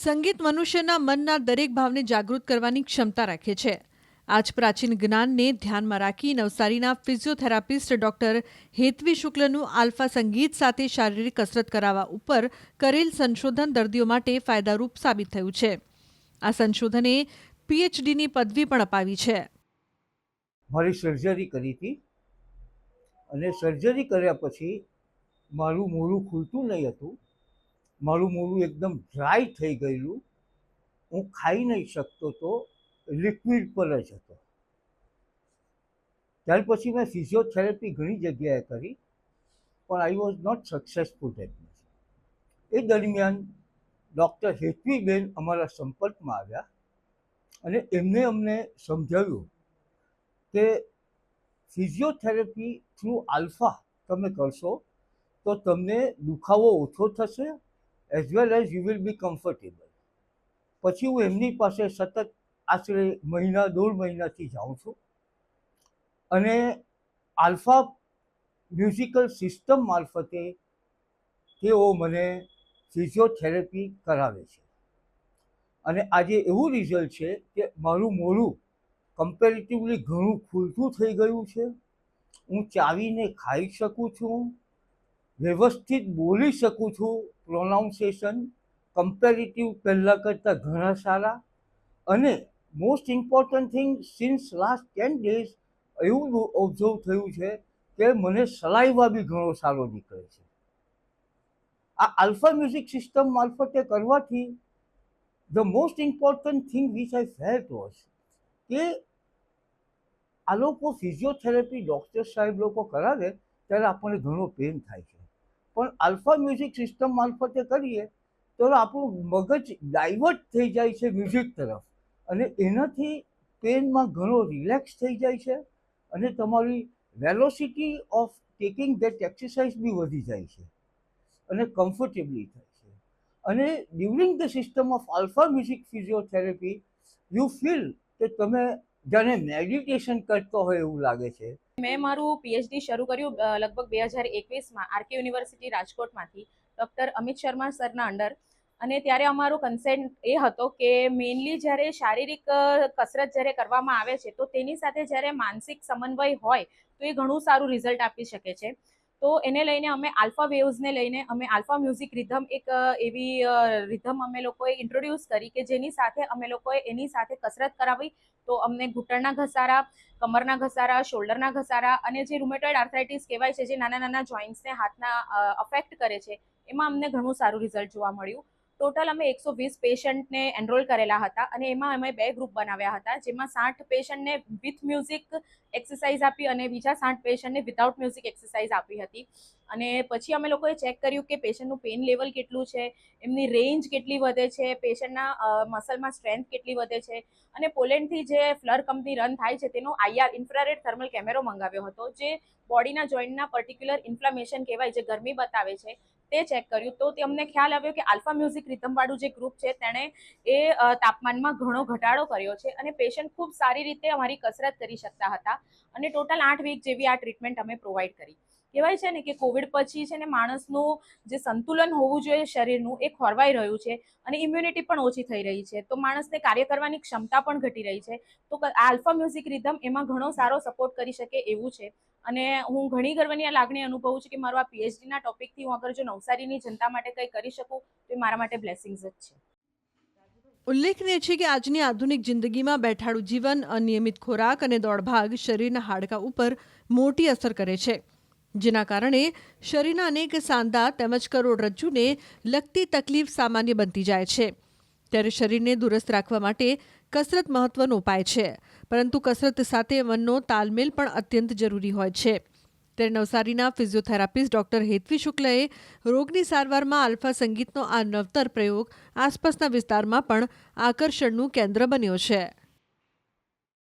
સંગીત મનુષ્યના મનના દરેક ભાવને જાગૃત કરવાની ક્ષમતા રાખે છે. આજ પ્રાચીન જ્ઞાનને ધ્યાનમાં રાખી નવસારીના ફિઝિયોથેરાપિસ્ટ ડોક્ટર હેત્વી શુક્લનું આલ્ફા સંગીત સાથે શારીરિક કસરત કરાવવા ઉપર કરેલ સંશોધન દર્દીઓ માટે ફાયદારૂપ સાબિત થયું છે. આ સંશોધને પીએચડીની પદવી પણ અપાવી છે. મારી સર્જરી કરી હતી અને સર્જરી કર્યા પછી મારું મોઢું ખુલતું નહીં હતું. મારું મોઢું એકદમ ડ્રાય થઈ ગયેલું. હું ખાઈ નહીં શકતો તો લિક્વિડ પર જ હતો. ત્યાર પછી મેં ફિઝિયોથેરાપી ઘણી જગ્યાએ કરી, પણ I was not successful that much. એ દરમિયાન ડૉક્ટર હેત્વીબેન અમારા સંપર્કમાં આવ્યા અને એમને અમને સમજાવ્યું કે ફિઝિયોથેરાપી થ્રુ આલ્ફા તમે કરશો તો તમને દુખાવો ઓછો થશે, as well as you will be comfortable. પછી હું એમની પાસે સતત આશરે દોઢ મહિનાથી જાઉં છું અને આલ્ફા મ્યુઝિકલ સિસ્ટમ મારફતે તેઓ મને ફિઝિયોથેરાપી કરાવે છે. અને આજે એવું રિઝલ્ટ છે કે મારું મોઢું કમ્પેરેટિવલી ઘણું ખુલતું થઈ ગયું છે. હું ચાવીને ખાઈ શકું છું, વ્યવસ્થિત બોલી શકું છું, પ્રોનાઉન્સિએશન કમ્પેરેટિવ પહેલાં કરતાં ઘણા સારા. અને most important thing, since last 10 days એવું ઓબ્ઝર્વ થયું છે કે મને સલાઈવા બી ઘણો સારો નીકળે છે. આ આલ્ફા મ્યુઝિક સિસ્ટમ મારફતે કરવાથી the most important thing which I felt was કે આ લોકો ફિઝિયોથેરાપી ડૉક્ટર સાહેબ લોકો કરાવે ત્યારે આપણને ઘણો પેન થાય છે, પણ આલ્ફા મ્યુઝિક સિસ્ટમ મારફતે કરીએ તો આપણું મગજ ડાયવર્ટ થઈ જાય છે મ્યુઝિક તરફ, અને એનાથી પેનમાં ઘણો રિલેક્સ થઈ જાય છે અને તમારી velocity of taking that exercise બી વધી જાય છે અને કમ્ફર્ટેબલી થાય છે. અને during the system of alpha music physiotherapy you feel કે તમે જાણે મેડિટેશન કરતો હોય એવું લાગે છે. મેં મારું પીએચડી શરૂ કર્યું લગભગ 2021માં આરકે યુનિવર્સિટી રાજકોટમાંથી ડૉક્ટર અમિત શર્મા સરના અંડર. અને ત્યારે અમારો કન્સેન્ટ એ હતો કે મેઇનલી જ્યારે શારીરિક કસરત જ્યારે કરવામાં આવે છે તો તેની સાથે જ્યારે માનસિક સમન્વય હોય તો એ ઘણું સારું રિઝલ્ટ આપી શકે છે. તો એને લઈને અમે આલ્ફા વેવ્સને લઈને અમે આલ્ફા મ્યુઝિક રિધમ એક એવી રિધમ અમે લોકોએ ઇન્ટ્રોડ્યુસ કરી કે જેની સાથે અમે લોકોએ એની સાથે કસરત કરાવી. તો અમને ઘૂંટણના ઘસારા, કમરના ઘસારા, શોલ્ડરના ઘસારા અને જે રૂમેટોઇડ આર્થરાઇટિસ કહેવાય છે, જે નાના નાના જોઇન્ટ્સને હાથના અફેક્ટ કરે છે, એમાં અમને ઘણું સારું રિઝલ્ટ જોવા મળ્યું. ટોટલ અમે 120 પેશન્ટને એનરોલ કરેલા હતા અને એમાં અમે 2 ગ્રુપ બનાવ્યા હતા, જેમાં 60 પેશન્ટને વિથ મ્યુઝિક એક્સરસાઇઝ આપી અને બીજા 60 પેશન્ટને વિધાઉટ મ્યુઝિક એક્સરસાઇઝ આપી હતી. અને પછી અમે લોકોએ ચેક કર્યું કે પેશન્ટનું પેઇન લેવલ કેટલું છે, એમની રેન્જ કેટલી વધે છે, પેશન્ટના મસલમાં સ્ટ્રેન્થ કેટલી વધે છે. અને પોલેન્ડથી જે ફ્લર કંપની રન થાય છે તેનો IR ઇન્ફ્રારેડ થર્મલ કેમેરો મંગાવ્યો હતો, જે બોડીના જોઈન્ટના પર્ટિક્યુલર ઇન્ફ્લામેશન કહેવાય, જે ગરમી બતાવે છે, તે ચેક કર્યું. તો અમને ખ્યાલ આવ્યો કે આલ્ફા મ્યુઝિક રિધમવાળું જે ગ્રુપ છે તેણે એ તાપમાનમાં ઘણો ઘટાડો કર્યો છે અને પેશન્ટ ખૂબ સારી રીતે અમારી કસરત કરી શકતા હતા. અને ટોટલ 8 વીક જેવી આ ટ્રીટમેન્ટ અમે પ્રોવાઈડ કરી. કહેવાય છે ને કે કોવિડ પછી છે ને માણસનું જે સંતુલન હોવું જોઈએ શરીરનું, એ ખોરવાઈ રહ્યું છે અને ઇમ્યુનિટી પણ ઓછી થઈ રહી છે, તો માણસને કાર્ય કરવાની ક્ષમતા પણ ઘટી રહી છે. તો આલ્ફા મ્યુઝિક રિધમ એમાં ઘણો સારો સપોર્ટ કરી શકે એવું છે. અને હું ઘણી ગર્વની આ લાગણી અનુભવું છું કે મારું આ પીએચડીના ટોપિકથી હું અગર જો નવસારીની જનતા માટે કંઈ કરી શકું તો એ મારા માટે બ્લેસિંગ્સ જ છે. ઉલ્લેખનીય છે કે આજની આધુનિક જિંદગીમાં બેઠાડું જીવન, અનિયમિત ખોરાક અને દોડભાગ શરીરના હાડકાં ઉપર મોટી અસર કરે છે, જેના કારણે શરીરના અનેક સાંધા તેમજ કરોડરજ્જુને લગતી તકલીફ સામાન્ય બનતી જાય છે. ત્યારે શરીરને દુરસ્ત રાખવા માટે કસરત મહત્વનો ઉપાય છે, પરંતુ કસરત સાથે મનનો તાલમેલ પણ અત્યંત જરૂરી હોય છે. ત્યારે નવસારીના ફિઝિયોથેરાપિસ્ટ ડોક્ટર હેત્વી શુક્લએ રોગની સારવારમાં આલ્ફા સંગીતનો આ નવતર પ્રયોગ આસપાસના વિસ્તારમાં પણ આકર્ષણનું કેન્દ્ર બન્યો છે.